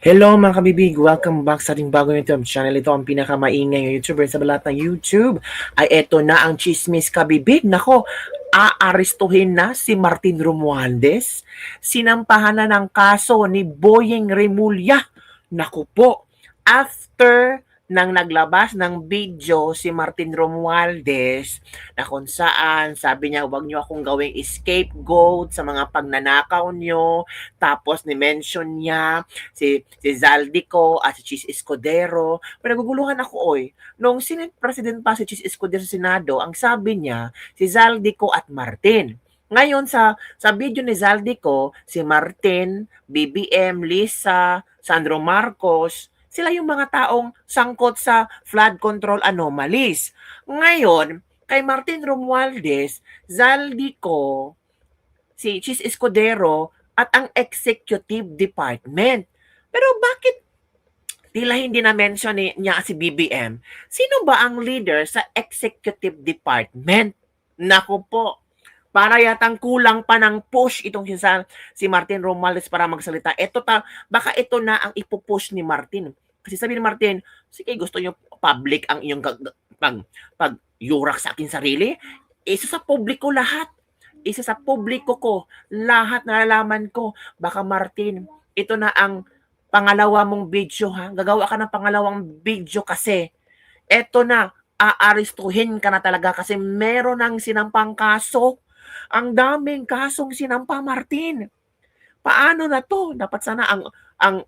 Hello mga kabibig! Welcome back sa ating bagong YouTube channel. Ito ang pinakamaingay ng YouTuber sa balat ng YouTube. Ay eto na ang chismis kabibig. Nako, aarestuhin na si Martin Romualdez. Sinampahan na ng kaso ni Boyeng Remulla. Naku po, after nang naglabas ng video si Martin Romualdez na kung saan sabi niya huwag niyo akong gawing scapegoat sa mga pagnanakaw niyo. Tapos ni-mention niya si Zaldico at si Chis Escudero. Pero naguguluhan ako, oy. Nung Senate President pa si Chis Escudero sa Senado, ang sabi niya, si Zaldico at Martin. Ngayon, sa video ni Zaldico, si Martin, BBM, Lisa, Sandro Marcos, sila yung mga taong sangkot sa flood control anomalies. Ngayon, kay Martin Romualdez, Zaldico, si Chis Escudero, at ang executive department. Pero bakit tila hindi na-mention niya si BBM? Sino ba ang leader sa executive department? Naku po, para yatang kulang pa ng push itong si Martin Romualdez para magsalita. Baka ito na ang ipupush ni Martin. Kasi sabi ni Martin, sige, gusto niyo public ang iyong pag-yurak sa akin sarili? Isa sa publiko lahat. Isa sa publiko ko. Lahat nalalaman ko. Baka Martin, ito na ang pangalawa mong video ha. Gagawa ka ng pangalawang video kasi ito na, aarestuhin ka na talaga kasi meron ng sinampang kaso. Ang daming kasong sinampa, Martin. Paano na to? Dapat sana ang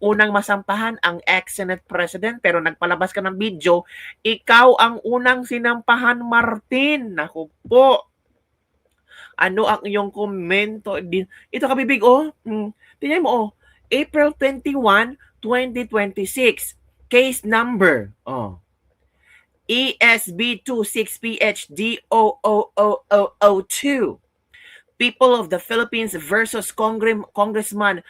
unang masampahan ang ex-Senate President pero nagpalabas ka ng video, ikaw ang unang sinampahan, Martin. Naku po. Ano ang iyong komento? Ito kabibig, oh. Tingnan mo, oh. April 21, 2026. Case number, oh. ESB26PHD00002. People of the Philippines versus Congressman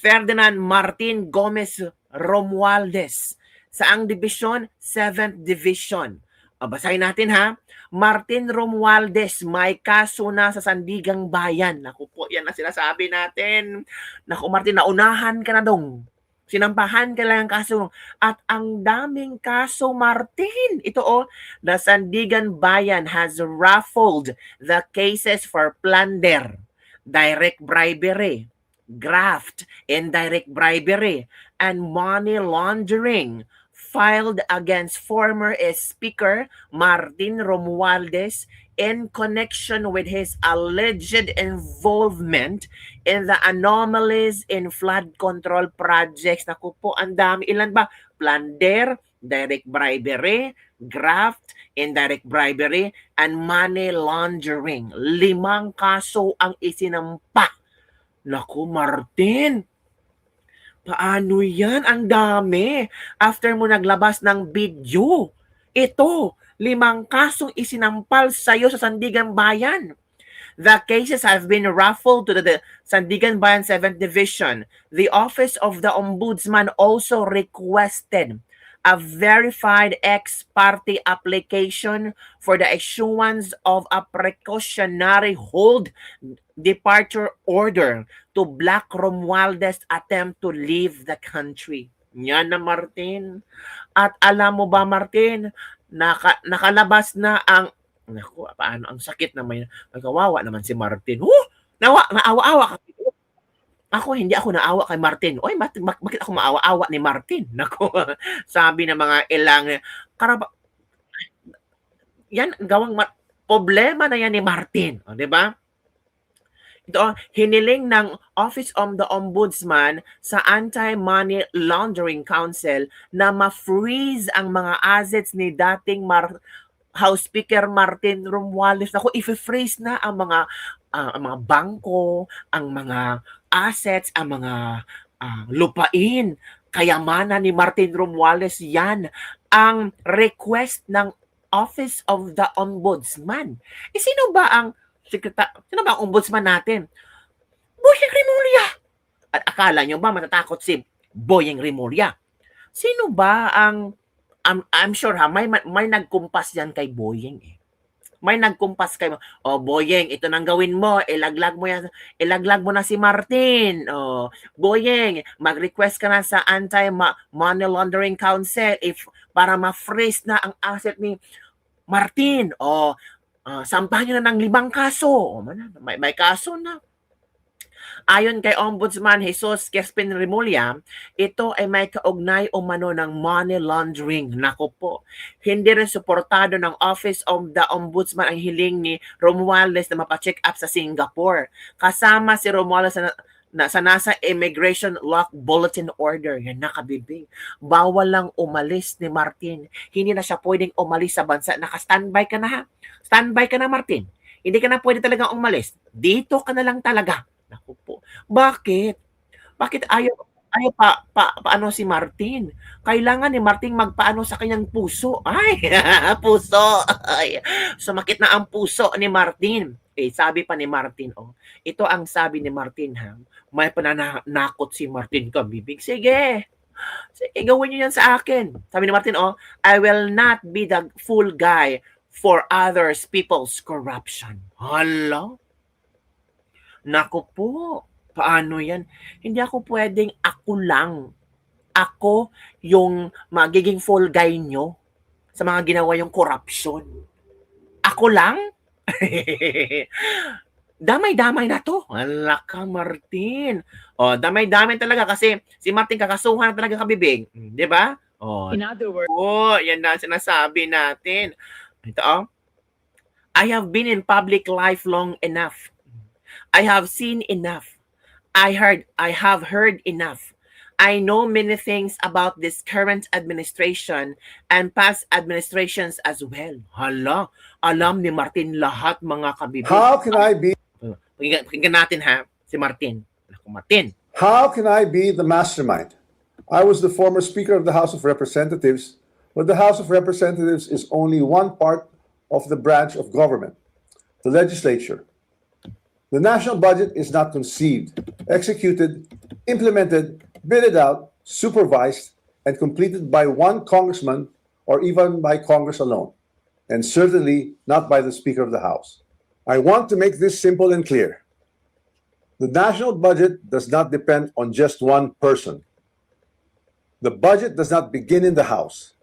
Ferdinand Martin Gomez Romualdez. Saang division? 7th Division. Basahin natin ha. Martin Romualdez, may kaso na sa Sandigang Bayan. Naku po, yan na sinasabi natin. Naku Martin, naunahan ka na dong. Sinampahan ka lang ang kaso. At ang daming kaso, Martin. Ito oh, the Sandigan Bayan has raffled the cases for plunder, direct bribery, graft, indirect bribery, and money laundering filed against former Speaker Martin Romualdez in connection with his alleged involvement in the anomalies in flood control projects. Naku po, ang dami. Ilan ba? Plunder, direct bribery, graft, indirect bribery, and money laundering. 5 kaso ang isinampa. Naku, Martin, paano yan? Ang dami. After mo naglabas ng video, ito, 5 kasong isinampal sa'yo sa Sandigan Bayan. The cases have been raffled to the Sandigan Bayan 7th Division. The Office of the Ombudsman also requested a verified ex parte application for the issuance of a precautionary hold departure order to block Romualdez attempt to leave the country. Yan na, Martin. At alam mo ba, Martin, nakalabas na ang naku, paano ang sakit na may nagawawa naman si Martin. Naawa-awa ka. Ako, hindi ako naawa kay Martin. Oy, bakit ako maawa-awa ni Martin? Naku, sabi ng mga ilang yan gawang problema na yan ni Martin, o, di ba? Ito, hiniling ng Office of the Ombudsman sa Anti-Money Laundering Council na ma-freeze ang mga assets ni dating House Speaker Martin Romualdez. Ako, i-freeze na ang mga bangko, ang mga assets, ang mga lupain, kayamanan ni Martin Romualdez. Yan ang request ng Office of the Ombudsman. Sino ba ang ombudsman natin? Boyeng Remulla. At akala nyo ba matatakot si Boyeng Remulla? Sino ba ang I'm sure ha, may nagkumpas yan kay Boyeng eh. may nagkumpas kayo. O, Boyeng, ito nang gawin mo. Ilaglag mo na si Martin. O, Boyeng, mag-request ka na sa Anti-Money Laundering Council para ma-freeze na ang asset ni Martin. O, sampahan nyo na ng 5 kaso. O, may kaso na. Ayon kay Ombudsman Jesus Crispin Remulla, ito ay may kaugnay umano ng money laundering. Nako po, hindi rin suportado ng Office of the Ombudsman ang hiling ni Romualdez na mapacheck up sa Singapore. Kasama si Romualdez sa nasa Immigration Lock Bulletin Order. Yan nakabibing. Bawal lang umalis ni Martin. Hindi na siya pwedeng umalis sa bansa. Naka-standby ka na ha. Standby ka na, Martin. Hindi ka na pwede talagang umalis. Dito ka na lang talaga. Naku po. Bakit? Bakit ayaw paano si Martin? Kailangan ni Martin magpaano sa kanyang puso. Ay, puso. Ay, sumakit na ang puso ni Martin. Sabi pa ni Martin, ito ang sabi ni Martin, ha? May pananakot si Martin kabibig. Sige, gawin niyo yan sa akin. Sabi ni Martin, I will not be the fool guy for others people's corruption. Hala? Naku po, paano yan? Hindi ako pwedeng ako lang. Ako yung magiging fall guy nyo sa mga ginawa yung corruption. Ako lang? Damay-damay na to. Wala ka, Martin. Damay-damay talaga kasi si Martin kakasuhan na talaga kabibig. Di ba? In other words, yan na sinasabi natin. Ito, I have been in public life long enough. I have seen enough. I have heard enough. I know many things about this current administration and past administrations as well. Hala, alam ni Martin lahat, mga kabibig. How can I be? Pakinggan natin ha, si Martin. Martin. How can I be the mastermind? I was the former Speaker of the House of Representatives, but the House of Representatives is only one part of the branch of government, the legislature. The national budget is not conceived, executed, implemented, bidded out, supervised, and completed by one congressman or even by Congress alone, and certainly not by the Speaker of the House. I want to make this simple and clear. The national budget does not depend on just one person. The budget does not begin in the House.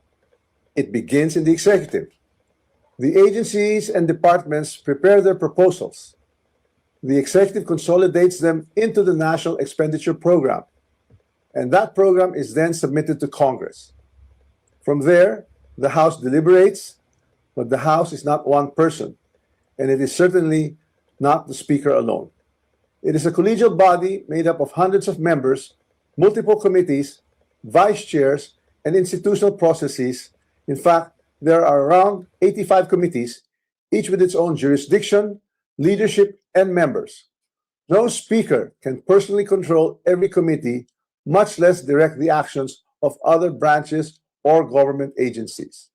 It begins in the executive. The agencies and departments prepare their proposals. The executive consolidates them into the National Expenditure Program, and that program is then submitted to Congress. From there, the House deliberates, but the House is not one person, and it is certainly not the Speaker alone. It is a collegial body made up of hundreds of members, multiple committees, vice chairs, and institutional processes. In fact, there are around 85 committees, each with its own jurisdiction, leadership, and members. No speaker can personally control every committee, much less direct the actions of other branches or government agencies.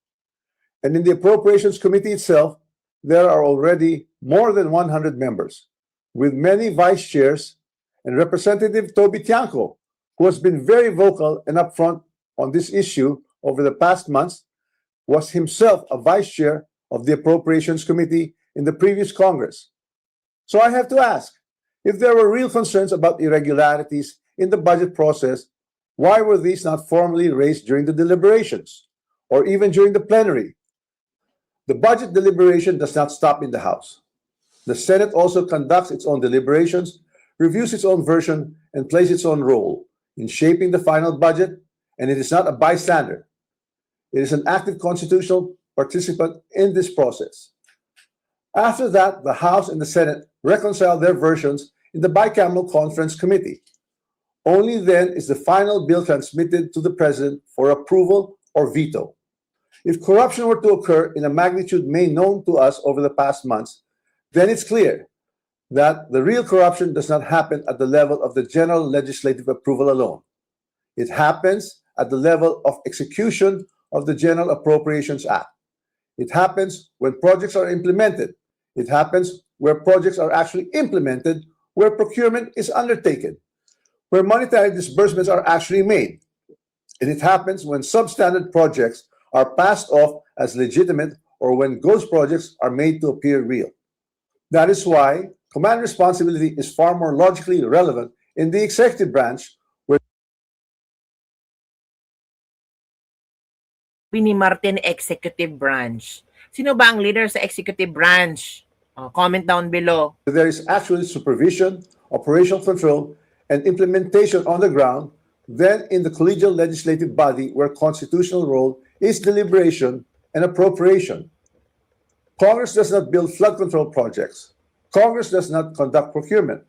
And in the Appropriations Committee itself, there are already more than 100 members, with many vice chairs, and Representative Toby Tiangco, who has been very vocal and upfront on this issue over the past months, was himself a vice chair of the Appropriations Committee in the previous Congress. So I have to ask, if there were real concerns about irregularities in the budget process, why were these not formally raised during the deliberations or even during the plenary? The budget deliberation does not stop in the House. The Senate also conducts its own deliberations, reviews its own version, and plays its own role in shaping the final budget, and it is not a bystander. It is an active constitutional participant in this process. After that, the House and the Senate reconcile their versions in the bicameral conference committee. Only then is the final bill transmitted to the President for approval or veto. If corruption were to occur in a magnitude made known to us over the past months, then it's clear that the real corruption does not happen at the level of the general legislative approval alone. It happens at the level of execution of the General Appropriations Act. It happens when projects are implemented. It happens where projects are actually implemented, where procurement is undertaken, where monetary disbursements are actually made. And it happens when substandard projects are passed off as legitimate or when ghost projects are made to appear real. That is why command responsibility is far more logically relevant in the executive branch, where Ni Martin, executive branch. Sino ba ang leader sa executive branch? Comment down below. there is actually supervision, operational control, and implementation on the ground than in the collegial legislative body, where constitutional role is deliberation and appropriation. Congress does not build flood control projects. Congress does not conduct procurement.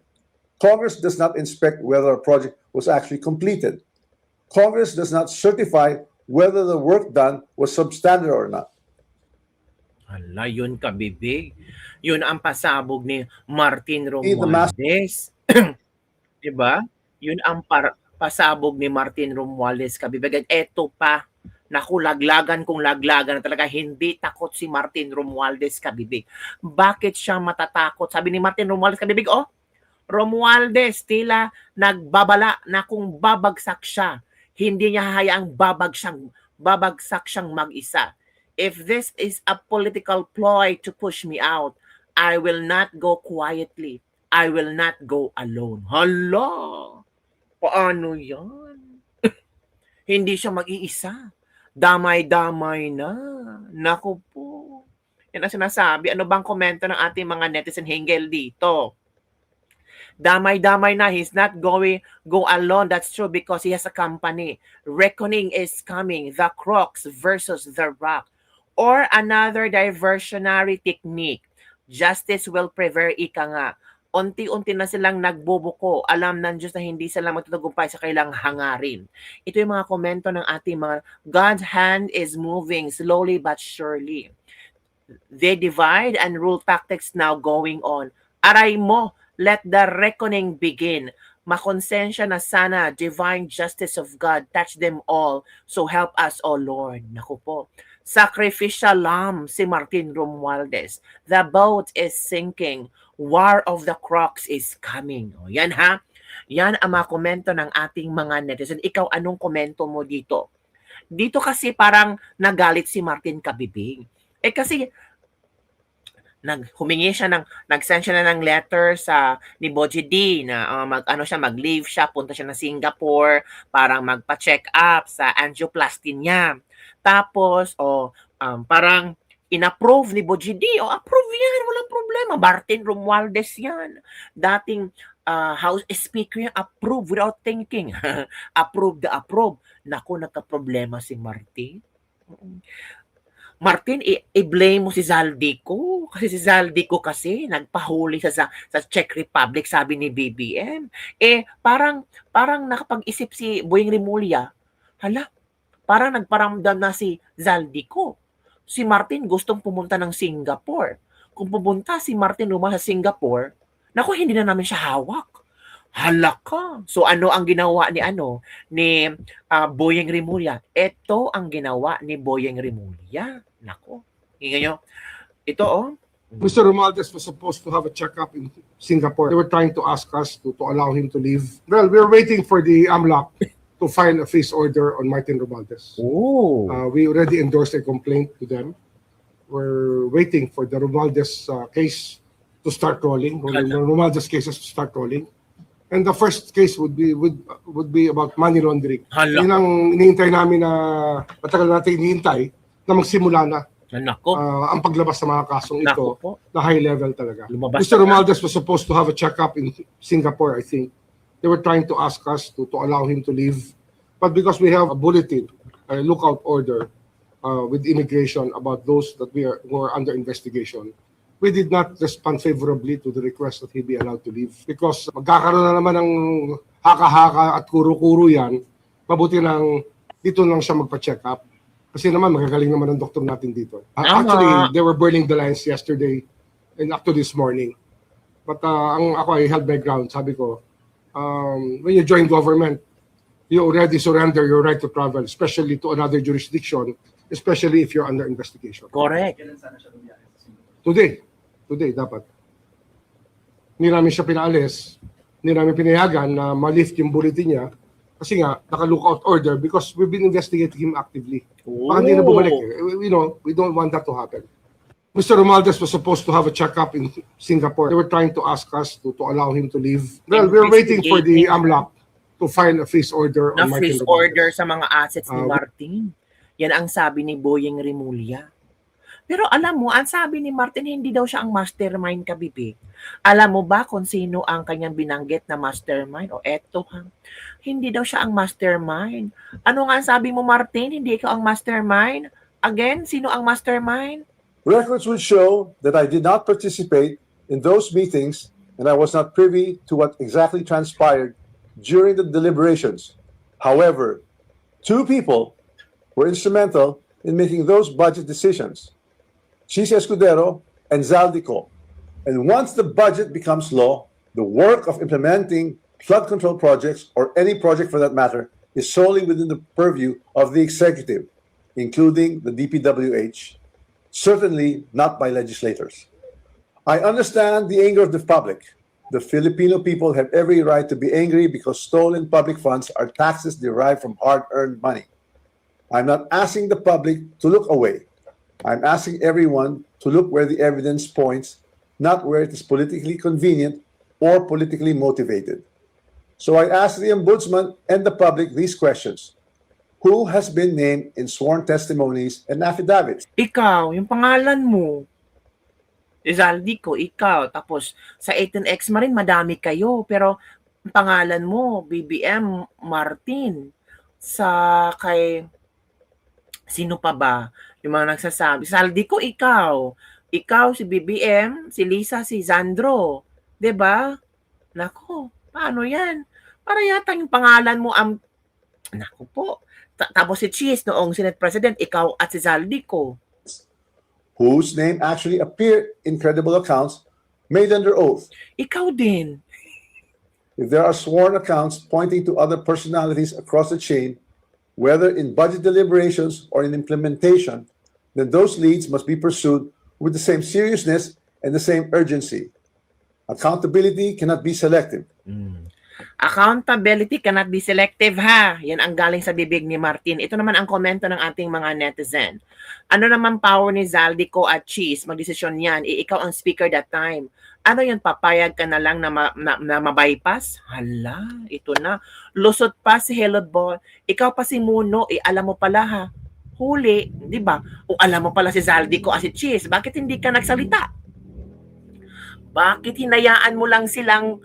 Congress does not inspect whether a project was actually completed. Congress does not certify whether the work done was substandard or not. Hala, yun kabibig. Yun ang pasabog ni Martin the Romualdez. Diba? Yun ang pasabog ni Martin Romualdez kabibig. At eto pa, naku, laglagan kung laglagan na talaga, hindi takot si Martin Romualdez kabibig. Bakit siya matatakot? Sabi ni Martin Romualdez kabibig, Romualdez tila nagbabala na kung babagsak siya, hindi niya hahayaang babagsak siyang mag-isa. If this is a political ploy to push me out, I will not go quietly. I will not go alone. Hala! Paano yan? Hindi siya mag-iisa. Damay-damay na. Naku po. Yan ang sinasabi. Ano bang komento ng ating mga netizen hinggil dito? Damay-damay na. He's not go alone. That's true because he has a company. Reckoning is coming. The Crocs versus the Rock. Or another diversionary technique. Justice will prevail, ika nga. Unti-unti na silang nagbubuko. Alam ng Diyos na hindi sila magtutagumpay sa kailang hangarin. Ito yung mga komento ng ating mga God's hand is moving slowly but surely. They divide and rule tactics now going on. Aray mo, let the reckoning begin. Makonsensya na sana, divine justice of God, touch them all. So help us, O Lord. Naku po. Sacrificial lamb si Martin Romualdez. The boat is sinking. War of the Crocs is coming. O, yan ha. Yan ang mga komento ng ating mga netizen. Ikaw, anong komento mo dito? Dito kasi parang nagalit si Martin kabibig. Kasi humingi siya nag-send siya na ng letter sa ni Boji D na mag-leave siya, punta siya na Singapore para magpa-check up sa angioplasty niya. Tapos parang in-approve ni Boji D. Approve yan, walang problema. Martin Romualdez yan. Dating House Speaker yan, approve without thinking. Approve. Naku, nagka-problema si Martin. Martin, i-blame mo si Zaldico. Kasi si Zaldico kasi nagpahuli sa Czech Republic, sabi ni BBM. Parang nakapag-isip si Boyeng Rimulya. Hala, parang nagparamdam na si Zaldico. Si Martin gustong pumunta ng Singapore. Kung pumunta si Martin Romualdez sa Singapore, naku, hindi na namin siya hawak. Hala ka. So ano ang ginawa ni Boyeng Rimulya? Ito ang ginawa ni Boyeng Rimulya. Naku. Ngayon, ito Mr. Romualdez was supposed to have a checkup in Singapore. They were trying to ask us to allow him to leave. Well, we're waiting for the AMLAC to file a freeze order on Martin Romualdez. Oh. We already endorsed a complaint to them. We're waiting for the Romualdez case to start rolling. The Romualdez cases to start rolling. And the first case would be about money laundering. Hala. Yun ang iniintay namin na matagal natin iniintay na magsimula na. Nako. Ang paglabas sa mga kasong ito po. na high level talaga. Lumabas Mr. na. Romualdez was supposed to have a checkup in Singapore, I think. They were trying to ask us to allow him to leave. But because we have a bulletin, a lookout order with immigration about those that who are under investigation, we did not respond favorably to the request that he be allowed to leave. Because magkakaroon na naman ng haka-haka at kuro-kuro yan, mabuti lang dito lang siya magpa-check up. Kasi naman magagaling naman ang doktor natin dito. Actually, they were burning the lines yesterday and up to this morning. But I held my ground. Sabi ko, when you join government, you already surrender your right to travel, especially to another jurisdiction, especially if you're under investigation. Correct. Today dapat. Hindi namin siya pinaalis, hindi namin pinayagan na ma-lift yung bulletin niya kasi nga, naka-lookout order because we've been investigating him actively. Baka hindi na bumalik. We don't want that to happen. Mr. Romualdez was supposed to have a checkup in Singapore. They were trying to ask us to allow him to leave. Well, we're waiting for the AMLAC to file a freeze order Na on Martin freeze Romualdez. order sa mga assets ni Martin. Yan ang sabi ni Boyeng Rimulya. Pero alam mo, ang sabi ni Martin, hindi daw siya ang mastermind, kabibig. Alam mo ba kung sino ang kanyang binanggit na mastermind? O eto ha, hindi daw siya ang mastermind. Ano nga ang sabi mo, Martin? Hindi ikaw ang mastermind? Again, sino ang mastermind? Records would show that I did not participate in those meetings and I was not privy to what exactly transpired during the deliberations. However, two people were instrumental in making those budget decisions, Chis Escudero and Zaldico. And once the budget becomes law, the work of implementing flood control projects, or any project for that matter, is solely within the purview of the executive, including the DPWH, certainly not by legislators. I understand the anger of the public. The Filipino people have every right to be angry because stolen public funds are taxes derived from hard-earned money. I'm not asking the public to look away. I'm asking everyone to look where the evidence points, not where it is politically convenient or politically motivated. So I ask the Ombudsman and the public these questions. Who has been named in sworn testimonies and affidavits? Ikaw, yung pangalan mo. Zaldico, ikaw. Tapos sa 18X Marin, madami kayo. Pero ang pangalan mo, BBM Martin. Sa kay... Sino pa ba? Yung mga nagsasabi. Zaldico, ikaw. Ikaw, si BBM, si Lisa, si Zandro. 'Di ba? Nako, paano yan? Para yata yung pangalan mo ang... Nako po. Tapos si Chis, noong Senate President, ikaw at si Zaldico. Whose name actually appeared in credible accounts made under oath. Ikaw din. If there are sworn accounts pointing to other personalities across the chain, whether in budget deliberations or in implementation, then those leads must be pursued with the same seriousness and the same urgency. Accountability cannot be selective. Accountability cannot be selective, ha? Yan ang galing sa bibig ni Martin. Ito naman ang komento ng ating mga netizen. Ano naman power ni Zaldico at Chis? Magdesisyon yan. Ikaw ang speaker that time. Ano yan, papayag ka na lang na, na mabypass? Hala, ito na. Lusot pa si Hello Ball. Ikaw pa si Muno, alam mo pala ha. Huli, di ba? O alam mo pala si Zaldico at si Chis. Bakit hindi ka nagsalita? Bakit hinayaan mo lang silang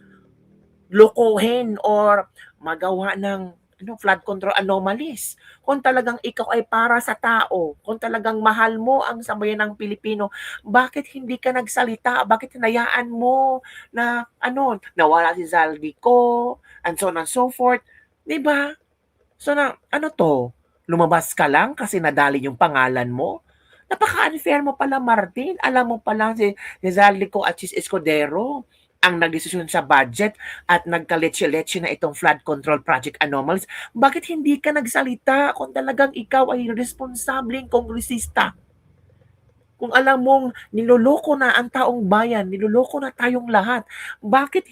lokohin or magawa ng flood control anomalies? Kung talagang ikaw ay para sa tao, kung talagang mahal mo ang sambayan ng Pilipino, bakit hindi ka nagsalita? Bakit hinayaan mo na nawala si Zaldico and so on and so forth? 'Di ba? So ano to? Lumabas ka lang kasi nadali yung pangalan mo? Napaka-unfair mo pala, Martin. Alam mo pala si Zaldico at Chis Escudero ang nagdesisyon sa budget at nagkaletse-letse na itong flood control project anomalies. Bakit hindi ka nagsalita kung talagang ikaw ay responsableng kongresista? Kung alam mong niloloko na ang taong bayan, niloloko na tayong lahat, bakit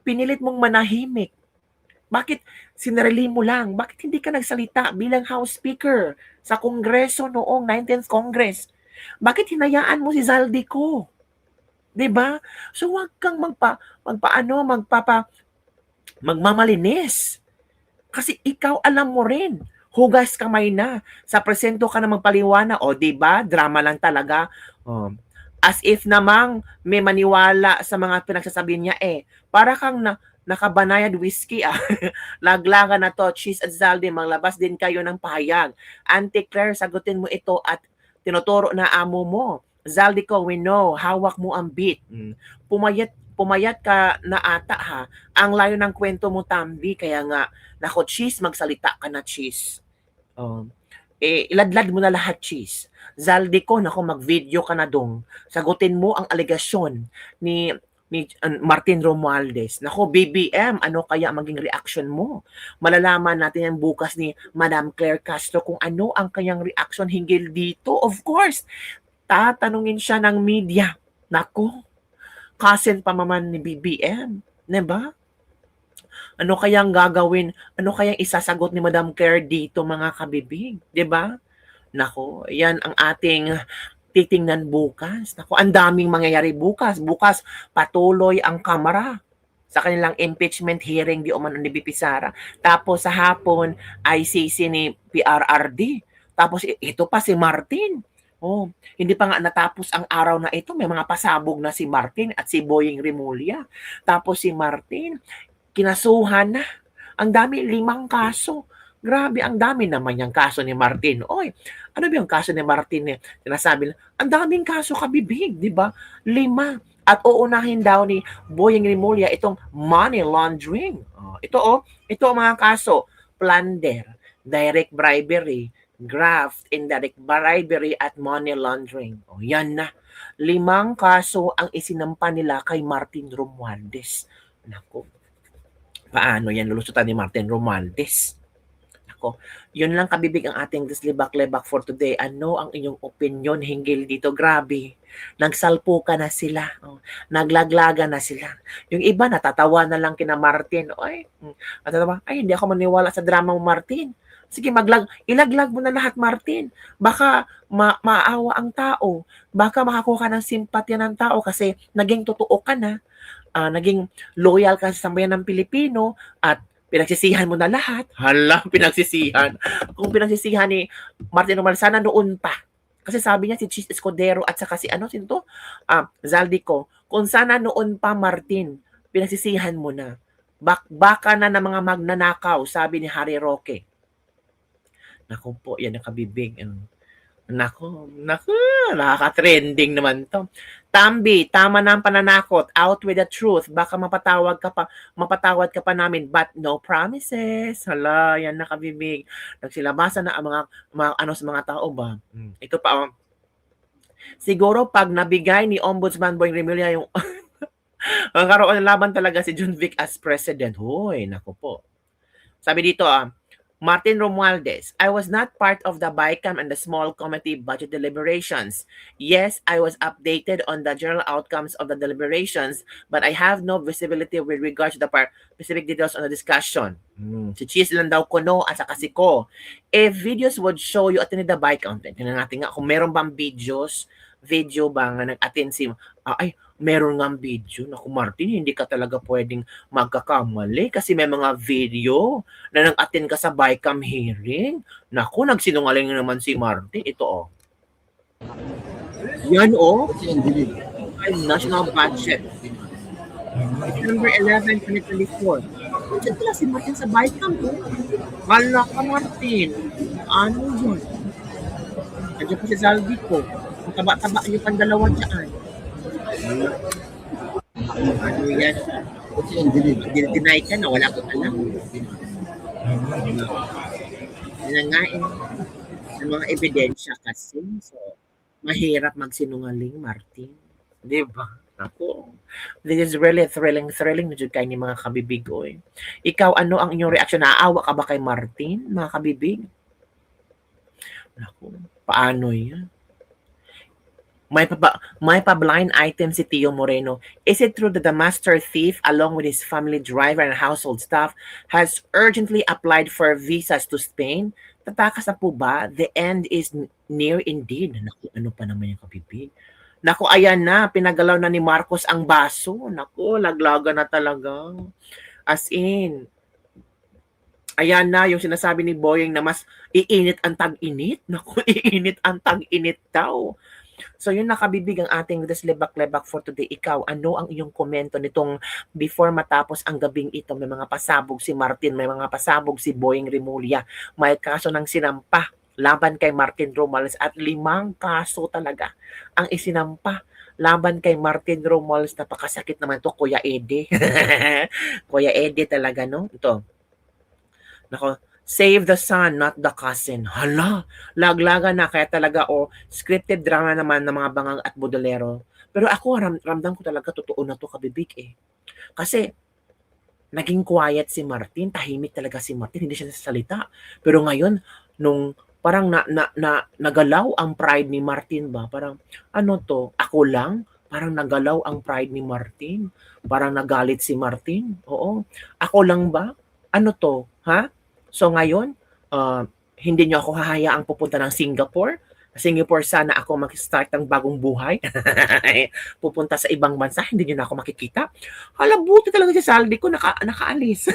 pinilit mong manahimik? Bakit sinarili mo lang? Bakit hindi ka nagsalita bilang House Speaker sa Kongreso noong 19th Congress? Bakit hinayaan mo si Zaldico? 'Di ba? So wag kang magmamalinis. Kasi ikaw alam mo rin, hugas kamay na. Sa presento ka na magpaliwanag, o 'di ba? Drama lang talaga. As if namang may maniwala sa mga pinagsasabi niya para kang nakabanayad whiskey Laglagan na to, Chis at Zaldi, maglabas din kayo ng pahayag. Auntie Claire, sagutin mo ito at tinuturo na amo mo. Zaldico, we know, hawak mo ang beat. Pumayat ka na ata ha. Ang layo ng kwento mo, Tambi, kaya nga, nako Chis, magsalita ka na, Chis. Iladlad mo na lahat, Chis. Zaldico, nako mag-video ka na dong. Sagutin mo ang alegasyon ni Martin Romualdez. Nako, BBM, ano kaya maging reaction mo? Malalaman natin yan bukas ni Madam Claire Castro kung ano ang kanyang reaction hinggil dito. Of course, tatanungin siya ng media. Nako, cousin pa maman ni BBM. Diba? Ano kayang gagawin? Ano kayang isasagot ni Madam Claire dito, mga kabibig? Diba? Nako, yan ang ating titingnan bukas. Naku, ang daming mangyayari bukas. Bukas, patuloy ang Kamara sa kanilang impeachment hearing di umano ni BP Sara. Tapos sa hapon, ICC ni PRRD. Tapos ito pa si Martin. Oh, hindi pa nga natapos ang araw na ito, may mga pasabog na si Martin at si Boying Rimulya. Tapos si Martin, kinasuhan na. Ang dami, 5 kaso. Grabe, ang dami naman yung kaso ni Martin. Oy, ano ba yung kaso ni Martin? Sinasabi lang, ang daming kaso kabibig, di ba? 5. At uunahin daw ni Boying Rimulya itong money laundering. Ito ang mga kaso. Plunder, direct bribery, graft, indirect bribery, at money laundering. Yan na. 5 kaso ang isinampa nila kay Martin Romualdez. Naku, paano yan lulusutan ni Martin Romualdez? Ako, yun lang kabibig ang ating Dislibak-Lebak for today. Ano ang inyong opinion hinggil dito? Grabe. Nagsalpuka na sila. Naglaglaga na sila. Yung iba natatawa na lang kina Martin. Natatawa, hindi ako maniwala sa drama mo, Martin. Sige, ilaglag mo na lahat, Martin. Baka maawa ang tao. Baka makakuha ka ng simpatya ng tao kasi naging totoo ka na. Naging loyal ka sa sambayan ng Pilipino at pinagsisihan mo na lahat. Hala, pinagsisihan. Kung pinagsisihan ni Martin Romualdez, sana noon pa. Kasi sabi niya si Chis Escudero at saka si sino to? Zaldico. Kung sana noon pa, Martin, pinagsisihan mo na. Baka na ng mga magnanakaw, sabi ni Harry Roque. Naku po, yan ang kabibig. Naku, nakaka-trending naman to. Tambi, tama na ang pananakot. Out with the truth. Baka mapatawad ka pa namin, but no promises. Hala, yan nakabibig. Nagsilabasan na ang mga sa mga tao ba? Ito pa, siguro pag nabigay ni Ombudsman Boying Rimulya yung karoon ng laban talaga si John Vic as president. Hoy, naku po. Sabi dito, Martin Romualdez, I was not part of the BICAM and the small committee budget deliberations. Yes, I was updated on the general outcomes of the deliberations, but I have no visibility with regard to the specific details on the discussion. Si Cheese lang daw kuno at saka si Ko. If videos would show you attended the BICAM, tingnan natin nga kung meron bang video ba nga nag-attend si meron nga video. Naku, Martin, hindi ka talaga pwedeng magkakamali kasi may mga video na nag-attend ka sa BICAM hearing. Naku, nagsinungaling naman si Martin. Ito, Yan, national budget. December 11, 2024. Nandiyan pala si Martin sa BICAM, Hala ka, Martin. Ano yun? Nandiyan pa si Zaldico. Ang taba-taba yung pandalawa dyan. Ano yan? Deny ka na, wala kang alam. Nangain ng mga ebidensya kasi. So, mahirap magsinungaling, Martin. Diba? Ako. This is really thrilling na dyan kayo ni mga kabibig. Ikaw, ano ang inyong reaksyon? Naaawa ka ba kay Martin, mga kabibig? Ako, paano yan? May pa-blind item si Tio Moreno. Is it true that the master thief, along with his family driver and household staff, has urgently applied for visas to Spain? Tatakas na po ba? The end is near indeed. Naku, ano pa naman yung kabibig? Naku, ayan na. Pinagalaw na ni Marcos ang baso. Naku, laglaga na talaga. As in, ayan na yung sinasabi ni Boying na mas iinit ang tag-init. Naku, iinit ang tag-init daw. So yun nakabibig ang ating Dislibak-Lebak for today. Ikaw, ano ang iyong komento nitong before matapos ang gabing ito? May mga pasabog si Martin, may mga pasabog si Boying Rimulya, may kaso ng sinampa laban kay Martin Romualdez at 5 kaso talaga ang isinampa laban kay Martin Romualdez. Napakasakit naman to, Kuya Ede. Kuya Ede talaga, no? Ito. Nako, save the son, not the cousin. Hala, laglaga na. Kaya talaga, scripted drama naman ng mga bangang at budolero. Pero ako, ramdam ko talaga, totoo na to kabibig Kasi, naging quiet si Martin. Tahimik talaga si Martin. Hindi siya sasalita. Pero ngayon, nung parang nagalaw ang pride ni Martin ba? Parang, ano to? Ako lang? Parang nagalaw ang pride ni Martin. Parang nagalit si Martin. Oo. Ako lang ba? Ano to? Ha? So ngayon, hindi nyo ako hahayaang pupunta ng Singapore. Singapore sana ako mag-start ng bagong buhay. Pupunta sa ibang bansa, hindi niyo na ako makikita. Hala, buti talaga si Saldi ko, nakaalis.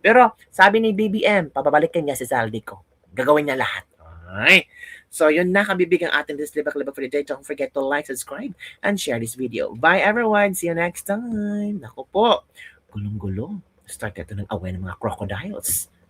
Pero sabi ni BBM, pababalikan niya si Saldi ko. Gagawin niya lahat. Alright. So yun na, kabibig ang ating this libak-libak for the day. Don't forget to like, subscribe, and share this video. Bye everyone. See you next time. Naku po. Gulong-gulong. Start ito ng away ng mga crocodiles.